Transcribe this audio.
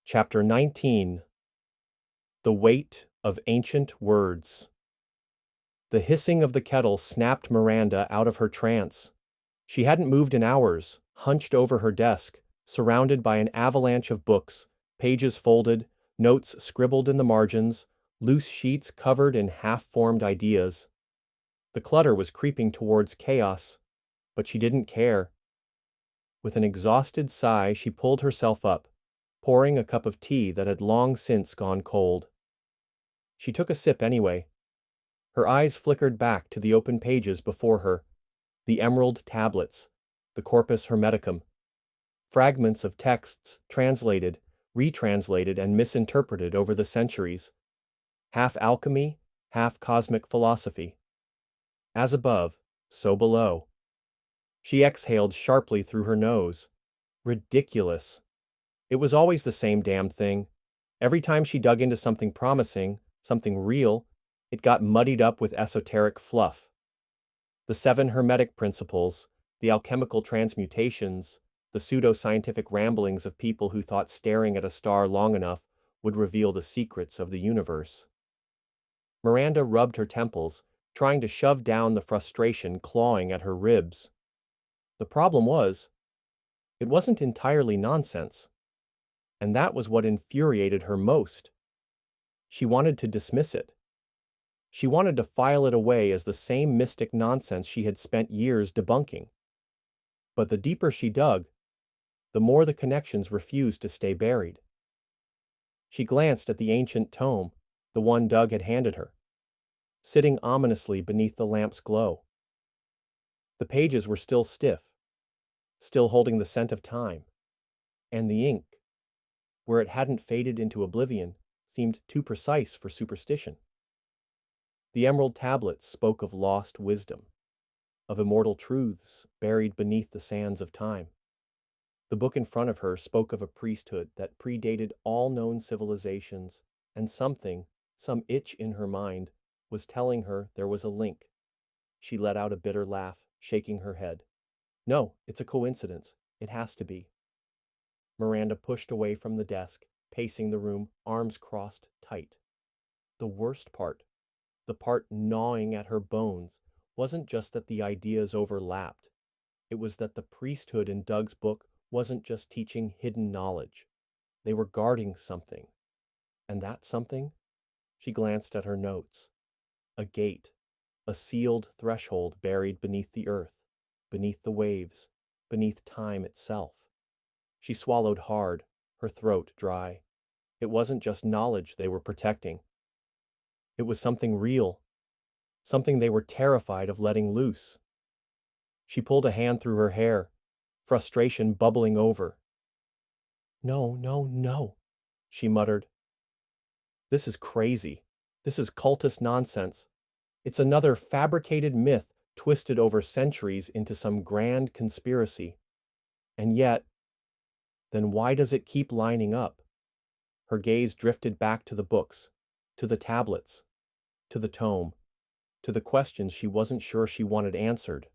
Chapter 19. The Weight of Ancient Words. The hissing of the kettle snapped Miranda out of her trance. She hadn't moved in hours, hunched over her desk, surrounded by an avalanche of books, pages folded, notes scribbled in the margins, loose sheets covered in half-formed ideas. The clutter was creeping towards chaos, but she didn't care. With an exhausted sigh, she pulled herself up, pouring a cup of tea that had long since gone cold. She took a sip anyway. Her eyes flickered back to the open pages before her, the emerald tablets, the corpus hermeticum, fragments of texts translated, retranslated, and misinterpreted over the centuries, half alchemy, half cosmic philosophy. As above, so below. She exhaled sharply through her nose. Ridiculous. It was always the same damn thing. Every time she dug into something promising, something real, it got muddied up with esoteric fluff. The 7 Hermetic principles, the alchemical transmutations, the pseudo-scientific ramblings of people who thought staring at a star long enough would reveal the secrets of the universe. Miranda rubbed her temples, trying to shove down the frustration clawing at her ribs. The problem was, it wasn't entirely nonsense. And that was what infuriated her most. She wanted to dismiss it. She wanted to file it away as the same mystic nonsense she had spent years debunking. But the deeper she dug, the more the connections refused to stay buried. She glanced at the ancient tome, the one Doug had handed her, sitting ominously beneath the lamp's glow. The pages were still stiff, still holding the scent of time, and the ink, where it hadn't faded into oblivion, seemed too precise for superstition. The emerald tablets spoke of lost wisdom, of immortal truths buried beneath the sands of time. The book in front of her spoke of a priesthood that predated all known civilizations, and some itch in her mind, was telling her there was a link. She let out a bitter laugh, shaking her head. No, it's a coincidence. It has to be. Miranda pushed away from the desk, pacing the room, arms crossed tight. The worst part, the part gnawing at her bones, wasn't just that the ideas overlapped. It was that the priesthood in Doug's book wasn't just teaching hidden knowledge. They were guarding something. And that something? She glanced at her notes. A gate, a sealed threshold buried beneath the earth, beneath the waves, beneath time itself. She swallowed hard, her throat dry. It wasn't just knowledge they were protecting. It was something real, something they were terrified of letting loose. She pulled a hand through her hair, frustration bubbling over. No, no, no, she muttered. This is crazy. This is cultist nonsense. It's another fabricated myth twisted over centuries into some grand conspiracy. And yet, then why does it keep lining up? Her gaze drifted back to the books, to the tablets, to the tome, to the questions she wasn't sure she wanted answered.